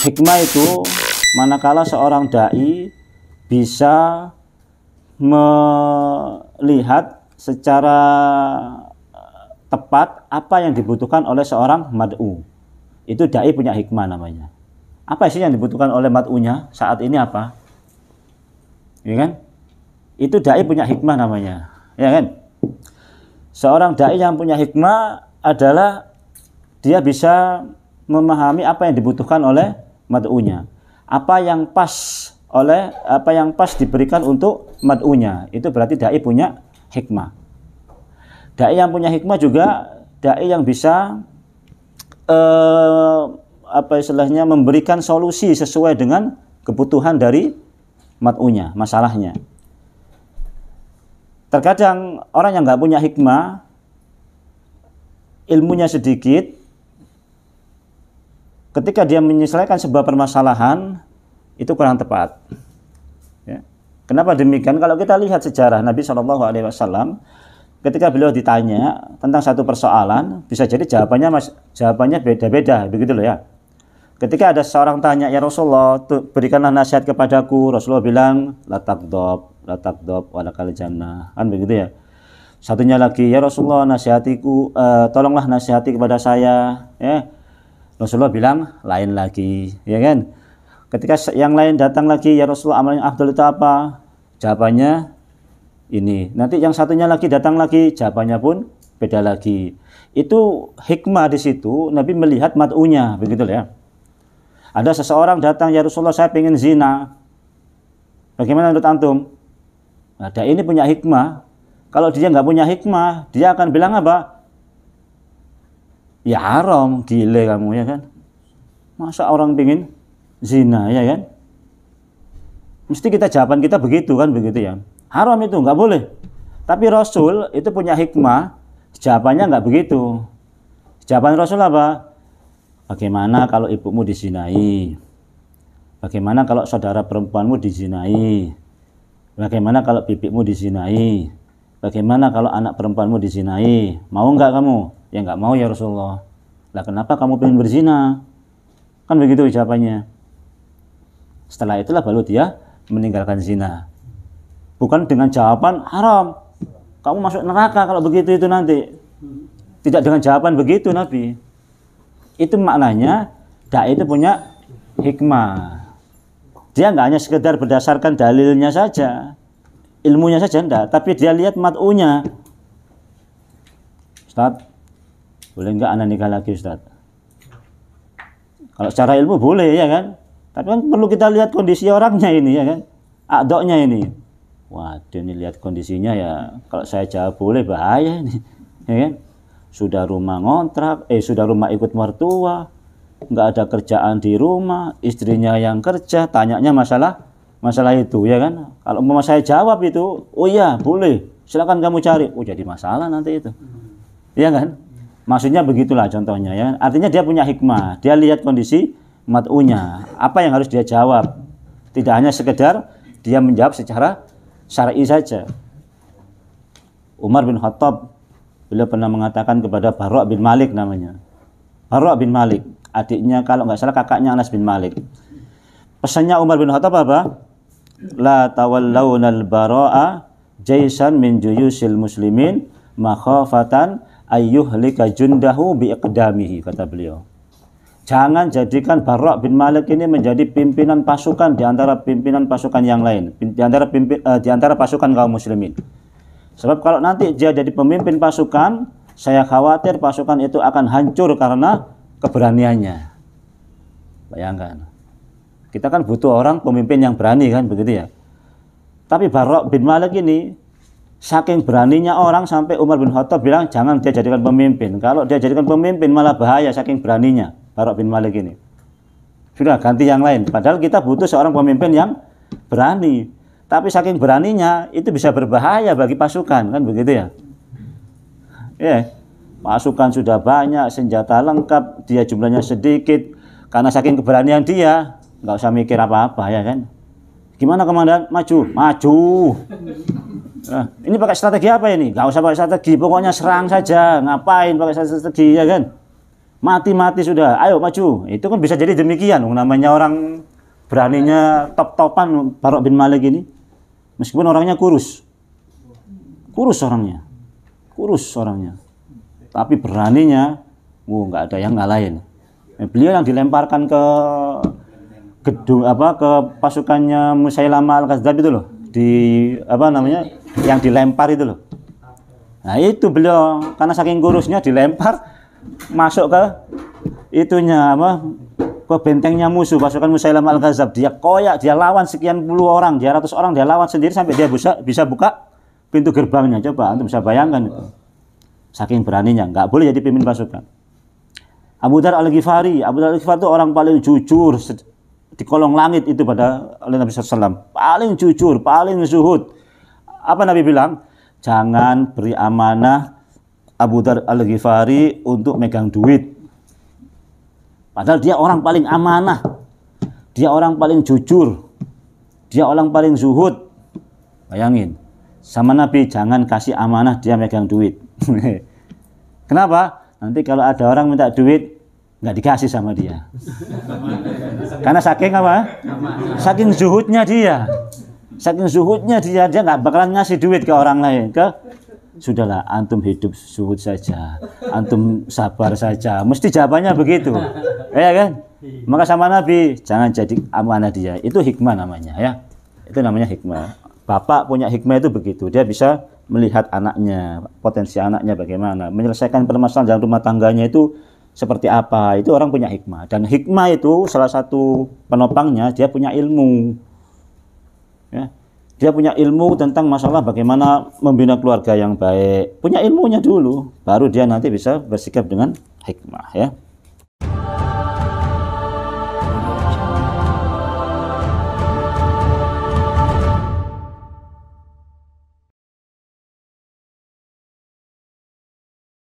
hikmah itu manakala seorang dai bisa melihat secara tepat apa yang dibutuhkan oleh seorang mad'u. Itu dai punya hikmah namanya. Apa sih yang dibutuhkan oleh mad'unya saat ini apa? Ya kan? Itu dai punya hikmah namanya. Ya kan? Seorang dai yang punya hikmah adalah dia bisa memahami apa yang dibutuhkan oleh mad'unya. Apa yang pas diberikan untuk mad'unya. Itu berarti dai punya hikmah. Dai yang punya hikmah juga dai yang bisa memberikan solusi sesuai dengan kebutuhan dari mad'unya, masalahnya. Terkadang orang yang nggak punya hikmah, ilmunya sedikit, ketika dia menyelesaikan sebuah permasalahan itu kurang tepat. Ya. Kenapa demikian? Kalau kita lihat sejarah Nabi SAW, ketika beliau ditanya tentang satu persoalan, bisa jadi jawabannya beda-beda, begitu loh ya. Ketika ada seorang tanya, ya Rasulullah, berikanlah nasihat kepadaku. Rasulullah bilang, la taqdob walakal jannah, kan begitu ya. Satunya lagi, ya Rasulullah, tolonglah nasihati kepada saya. Ya. Rasulullah bilang, lain lagi, ya kan. Ketika yang lain datang lagi, ya Rasulullah, amal yang afdal itu apa? Jawabannya ini. Nanti yang satunya lagi datang lagi, jawabannya pun beda lagi. Itu hikmah di situ. Nabi melihat mad'unya, begitu ya. Ada seseorang datang, ya Rasulullah, saya pengen zina. Bagaimana menurut antum? Nah, ini punya hikmah. Kalau dia nggak punya hikmah, dia akan bilang apa? Ya haram, gile kamu, ya kan? Masa orang pengen zina, ya kan? Mesti jawaban kita begitu kan, begitu ya. Haram itu nggak boleh. Tapi Rasul itu punya hikmah, jawabannya nggak begitu. Jawaban Rasul apa? Bagaimana kalau ibumu dizinai? Bagaimana kalau saudara perempuanmu dizinai? Bagaimana kalau bibikmu dizinai? Bagaimana kalau anak perempuanmu dizinai? Mau nggak kamu? Ya nggak mau ya Rasulullah. Lah kenapa kamu pengen berzina? Kan begitu jawabannya. Setelah itulah baru dia meninggalkan zina. Bukan dengan jawaban haram. Kamu masuk neraka kalau begitu itu nanti. Tidak dengan jawaban begitu Nabi. Itu maknanya dai itu punya hikmah. Dia nggak hanya sekedar berdasarkan dalilnya saja, ilmunya saja enggak, tapi dia lihat mad'unya. Ustaz, boleh nggak anak nikah lagi Ustaz? Kalau secara ilmu boleh ya kan, tapi kan perlu kita lihat kondisi orangnya ini ya kan, akdoknya ini. Waduh, ini lihat kondisinya ya, kalau saya jawab boleh bahaya ini, ya kan? Sudah rumah ngontrak, sudah rumah ikut mertua, nggak ada kerjaan di rumah, istrinya yang kerja, tanyanya masalah itu ya kan. Kalau mau saya jawab itu, oh iya boleh, silakan kamu cari. Oh jadi masalah nanti itu, ya kan? Maksudnya begitulah contohnya ya. Artinya dia punya hikmah, dia lihat kondisi mad'unya, apa yang harus dia jawab. Tidak hanya sekedar dia menjawab secara syar'i saja. Umar bin Khattab, beliau pernah mengatakan kepada Bara' bin Malik namanya. Bara' bin Malik, adiknya kalau nggak salah kakaknya Anas bin Malik. Pesannya Umar bin Khattab apa? La tawallawunal bara'a jaisan min juyusil muslimin makhafatan ayyuhlika jundahu biiqdamihi, kata beliau. Jangan jadikan Bara' bin Malik ini menjadi pimpinan pasukan di antara pimpinan pasukan yang lain, di antara pasukan kaum muslimin. Sebab kalau nanti dia jadi pemimpin pasukan, saya khawatir pasukan itu akan hancur karena keberaniannya. Bayangkan. Kita kan butuh orang pemimpin yang berani kan, begitu ya. Tapi Bara' bin Malik ini, saking beraninya orang sampai Umar bin Khattab bilang jangan dia jadikan pemimpin. Kalau dia jadikan pemimpin malah bahaya, saking beraninya Bara' bin Malik ini. Sudah ganti yang lain. Padahal kita butuh seorang pemimpin yang berani. Tapi saking beraninya itu bisa berbahaya bagi pasukan kan, begitu ya. Pasukan sudah banyak, senjata lengkap, dia jumlahnya sedikit. Karena saking keberanian dia, nggak usah mikir apa-apa ya kan. Gimana komandan? Maju. Nah, ini pakai strategi apa ini? Nggak usah pakai strategi, pokoknya serang saja. Ngapain pakai strategi ya kan? mati sudah, ayo maju. Itu kan bisa jadi demikian, namanya orang beraninya top-topan Barok bin Malik ini. Meskipun orangnya kurus orangnya, tapi beraninya, nggak ada yang ngalahin. Beliau yang dilemparkan ke gedung ke pasukannya Musailamah Al-Kadzdzab itu loh, yang dilempar itu loh. Nah itu beliau karena saking kurusnya dilempar masuk ke ke bentengnya musuh pasukan Musailamah Al-Kadzdzab. Dia koyak, dia lawan sekian puluh orang, dia ratus orang, dia lawan sendiri sampai dia bisa buka pintu gerbangnya. Coba antum bisa bayangkan itu. Saking beraninya, nggak boleh jadi pemimpin pasukan. Abu Dzar Al-Ghifari itu orang paling jujur di kolong langit itu pada oleh Nabi SAW. Paling jujur, paling zuhud. Apa Nabi bilang? Jangan beri amanah Abu Dzar Al-Ghifari untuk megang duit. Padahal dia orang paling amanah, dia orang paling jujur, dia orang paling zuhud. Bayangin, sama Nabi jangan kasih amanah dia megang duit. Kenapa? Nanti kalau ada orang minta duit nggak dikasih sama dia. Karena saking apa? Saking zuhudnya dia. Dia nggak bakalan ngasih duit ke orang lain. Sudahlah, antum hidup zuhud saja, antum sabar saja. Mesti jawabannya begitu, ya kan? Maka sama Nabi jangan jadi amanah dia. Itu hikmah namanya, ya. Itu namanya hikmah. Bapak punya hikmah itu begitu. Dia bisa melihat anaknya, potensi anaknya bagaimana, menyelesaikan permasalahan dalam rumah tangganya itu seperti apa. Itu orang punya hikmah. Dan hikmah itu salah satu penopangnya dia punya ilmu. Ya. Dia punya ilmu tentang masalah bagaimana membina keluarga yang baik. Punya ilmunya dulu, baru dia nanti bisa bersikap dengan hikmah, ya.